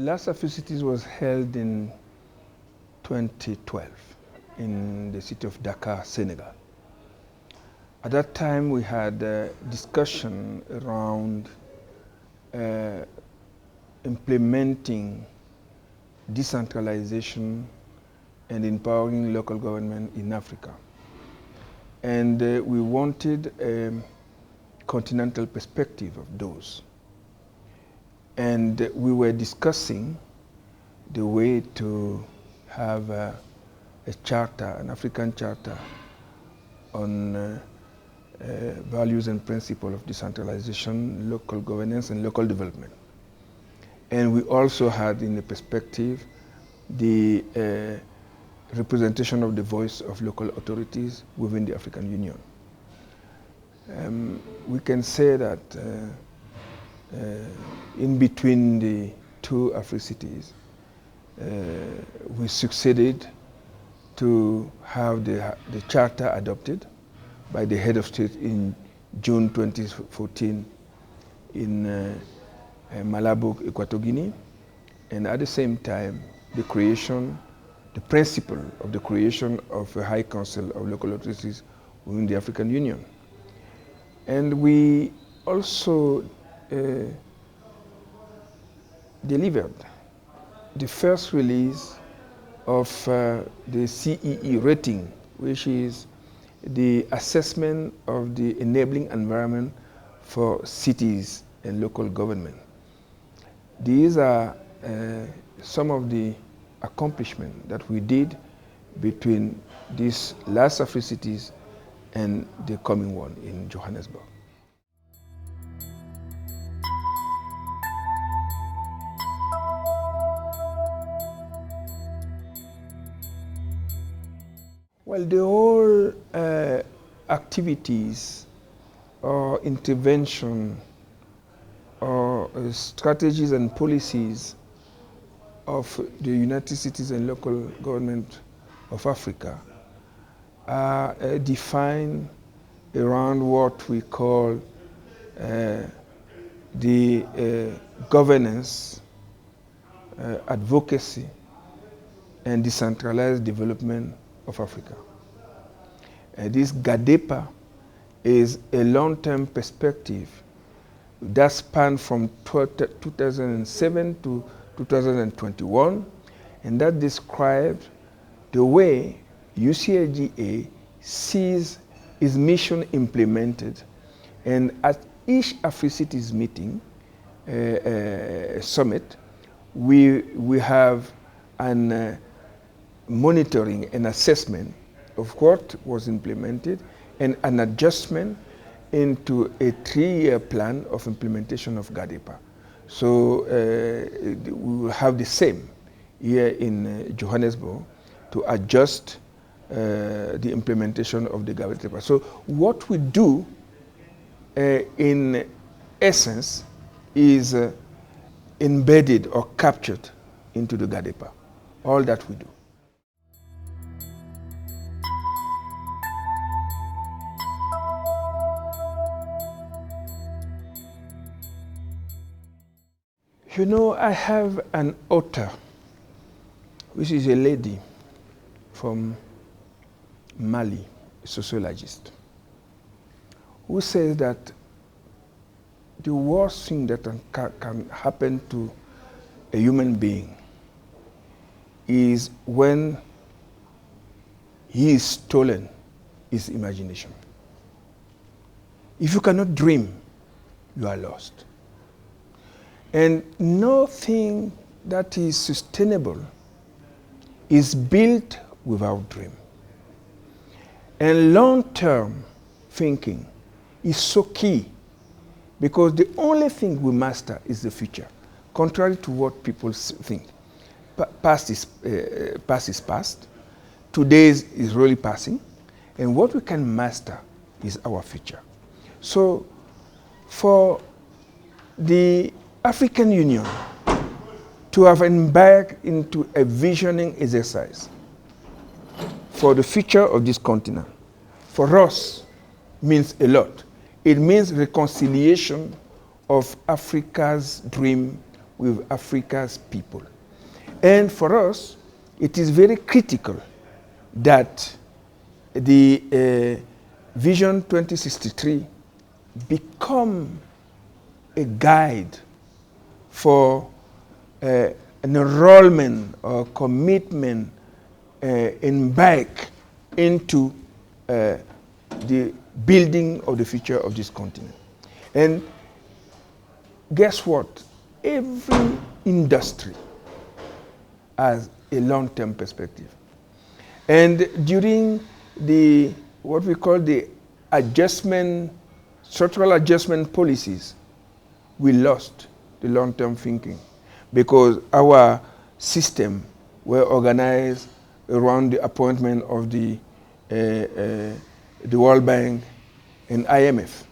last Africities was held in 2012 in the city of Dakar, Senegal. At that time, we had a discussion around implementing decentralization and empowering local government in Africa. And we wanted a continental perspective of those. And we were discussing the way to have a charter, an African charter on values and principles of decentralization, local governance, and local development. And we also had in the perspective the representation of the voice of local authorities within the African Union. We can say that in between the two Africities, we succeeded to have the charter adopted by the head of state in June 2014 in Malabo, Equatorial Guinea, and at the same time, the principle of the creation of a High Council of Local Authorities within the African Union. And we also delivered the first release of the CEE rating, which is the assessment of the enabling environment for cities and local government. These are some of the accomplishments that we did between this last Africities and the coming one in Johannesburg. Well, the whole activities or intervention or strategies and policies of the United States and local government of Africa are defined around what we call the governance, advocacy, and decentralized development of Africa. This GADDEPA is a long-term perspective that spans from 2007 to 2021, and that describes the way UCLGA sees its mission implemented. And at each Africities meeting, summit, we have an monitoring and assessment of what was implemented and an adjustment into a 3-year plan of implementation of GADDEPA. So we will have the same here in Johannesburg to adjust the implementation of the GADDEPA. So what we do in essence is embedded or captured into the GADDEPA, all that we do. You know, I have an author, which is a lady from Mali, a sociologist, who says that the worst thing that can happen to a human being is when he is stolen his imagination. If you cannot dream, you are lost. And nothing that is sustainable is built without dream. And long-term thinking is so key because the only thing we master is the future, contrary to what people think. Past is past, today is really passing, and what we can master is our future. So for the African Union to have embarked into a visioning exercise for the future of this continent, for us, means a lot. It means reconciliation of Africa's dream with Africa's people. And for us, it is very critical that the Vision 2063 become a guide for an enrollment or commitment back into the building of the future of this continent. And guess what? Every industry has a long-term perspective. And during the what we call the structural adjustment policies, we lost the long-term thinking because our system were organized around the appointment of the World Bank and IMF.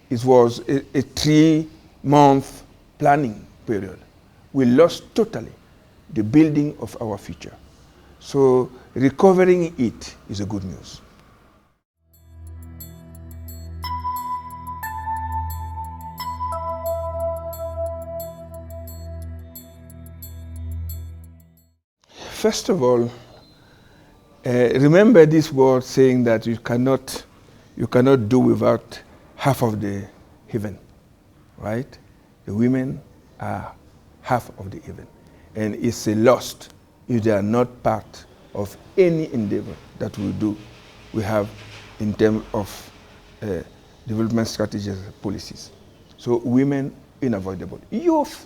It was a 3-month planning period. We lost totally the building of our future. So recovering it is a good news. First of all, remember this word saying that you cannot do without half of the heaven, right? The women are half of the heaven. And it's a loss if they are not part of any endeavor that we have in terms of development strategies and policies. So women, unavoidable. Youth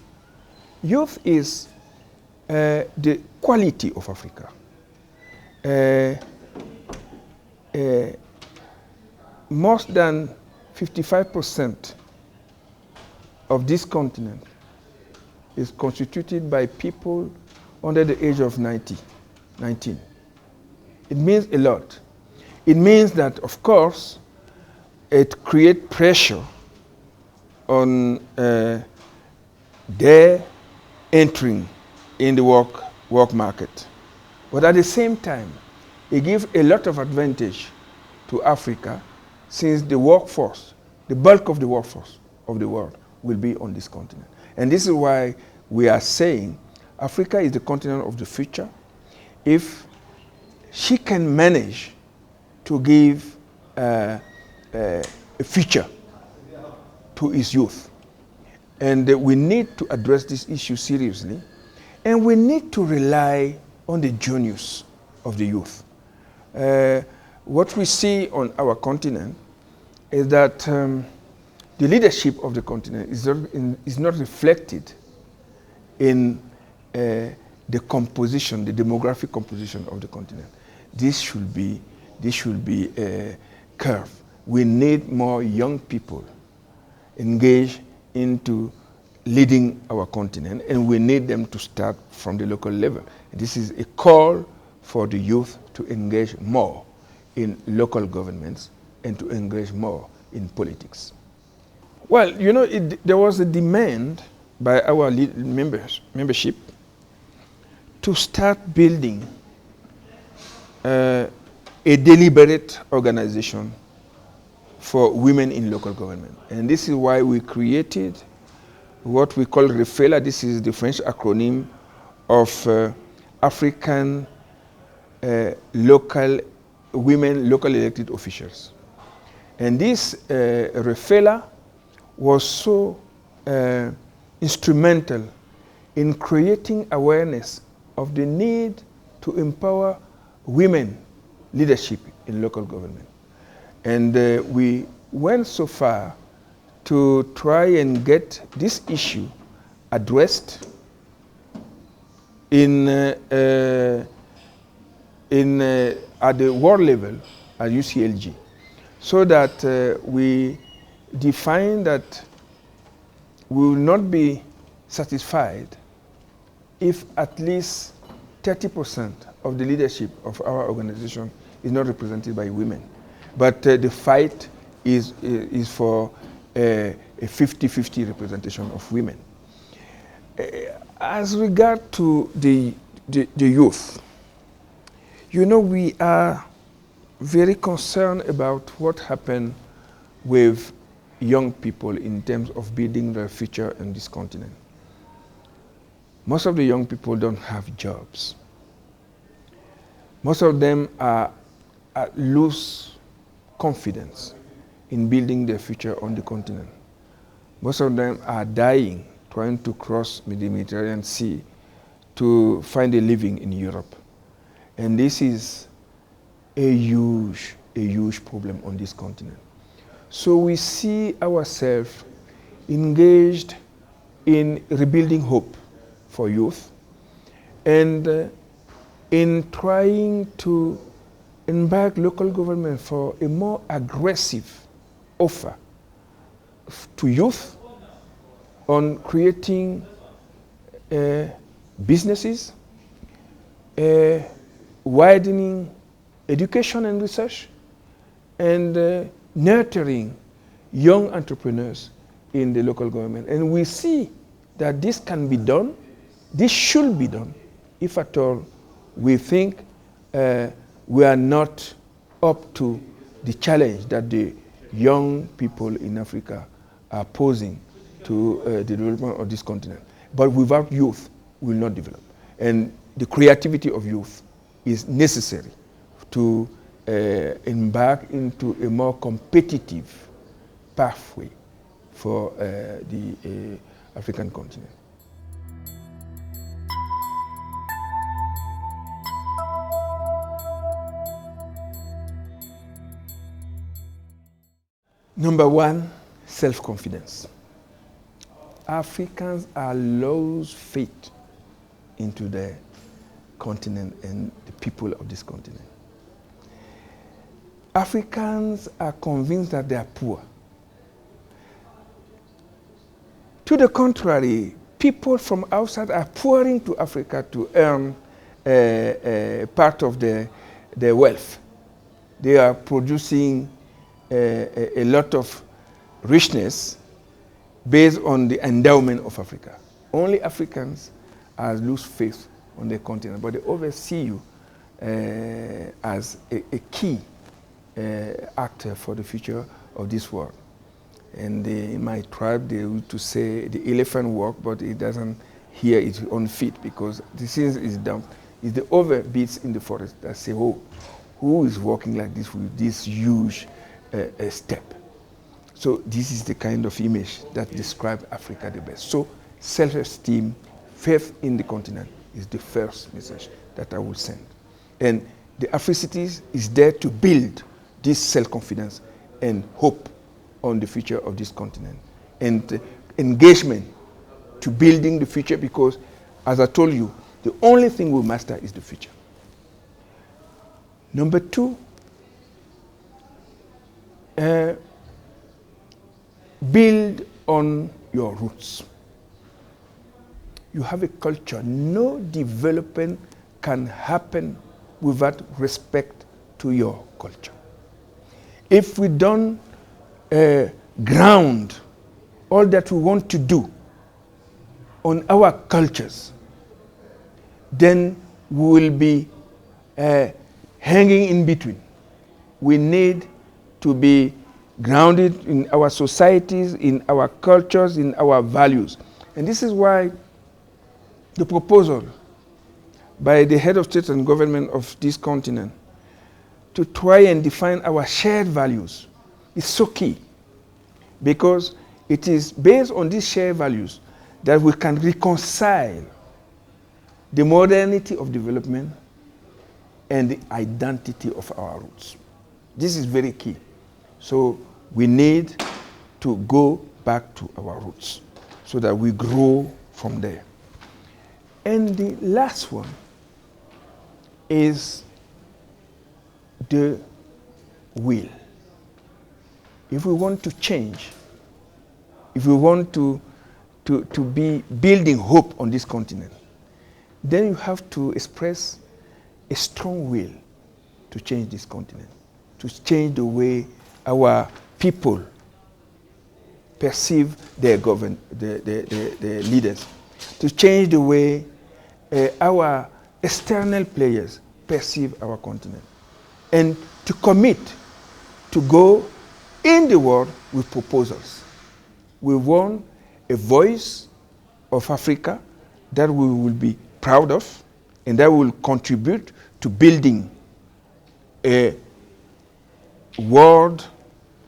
is the quality of Africa. More than 55% of this continent is constituted by people under the age of 19. It means a lot. It means that, of course, it creates pressure on their entering in the work market. But at the same time, it gives a lot of advantage to Africa since the workforce, the bulk of the workforce of the world will be on this continent. And this is why we are saying Africa is the continent of the future if she can manage to give a future to its youth. And we need to address this issue seriously. And we need to rely on the genius of the youth. What we see on our continent is that the leadership of the continent is not reflected in the composition, the demographic composition of the continent. This should be a curve. We need more young people engaged into leading our continent, and we need them to start from the local level. This is a call for the youth to engage more in local governments and to engage more in politics. Well, you know, there was a demand by our membership to start building a deliberate organization for women in local government. And this is why we created what we call REFELA. This is the French acronym of African women local elected officials. And this REFELA was so instrumental in creating awareness of the need to empower women leadership in local government. And we went so far to try and get this issue addressed at the world level at UCLG, so that we define that we will not be satisfied if at least 30% of the leadership of our organization is not represented by women. But the fight is for a 50-50 representation of women. As regard to the youth, you know, we are very concerned about what happened with young people in terms of building their future in this continent. most of the young people don't have jobs. Most of them are lose confidence in building their future on the continent. Most of them are dying trying to cross the Mediterranean Sea to find a living in Europe. And this is a huge problem on this continent. So we see ourselves engaged in rebuilding hope for youth and in trying to embark local government for a more aggressive offer to youth on creating businesses, widening education and research, and nurturing young entrepreneurs in the local government. And we see that this can be done, this should be done, if at all we think we are not up to the challenge that the young people in Africa are posing to the development of this continent. But without youth, we will not develop. And the creativity of youth is necessary to embark into a more competitive pathway for the African continent. Number one, self-confidence. Africans are lose faith into the continent and the people of this continent. Africans are convinced that they are poor. To the contrary, people from outside are pouring to Africa to earn part of their wealth. They are producing a lot of richness based on the endowment of Africa. Only Africans lose faith on the continent, but they always see you as a key actor for the future of this world. And in my tribe, they used to say the elephant walk, but it doesn't hear its own feet because the thing is dumb. It's the other beasts in the forest that say, oh, who is walking like this with this huge step? So this is the kind of image that describes Africa the best. So self-esteem, faith in the continent is the first message that I will send. And the Africities is there to build this self-confidence and hope on the future of this continent. And engagement to building the future because, as I told you, the only thing we master is the future. Number two, build on your roots. You have a culture. No development can happen without respect to your culture. If we don't ground all that we want to do on our cultures, then we will be hanging in between. We need to be grounded in our societies, in our cultures, in our values. And this is why the proposal by the head of state and government of this continent to try and define our shared values is so key, because it is based on these shared values that we can reconcile the modernity of development and the identity of our roots. This is very key. So we need to go back to our roots so that we grow from there. And the last one is the will. If we want to change, if we want to be building hope on this continent, then you have to express a strong will to change this continent, to change the way our people perceive their leaders, to change the way our external players perceive our continent, and to commit to go in the world with proposals. We want a voice of Africa that we will be proud of, and that will contribute to building a world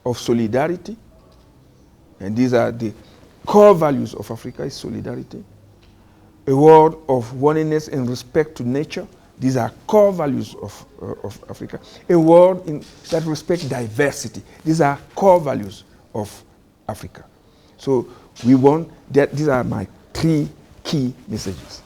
of solidarity. And these are the core values of Africa, is solidarity. A world of oneness and respect to nature. These are core values of Africa. A world that respects diversity. These are core values of Africa. So we want that. These are my 3 key messages.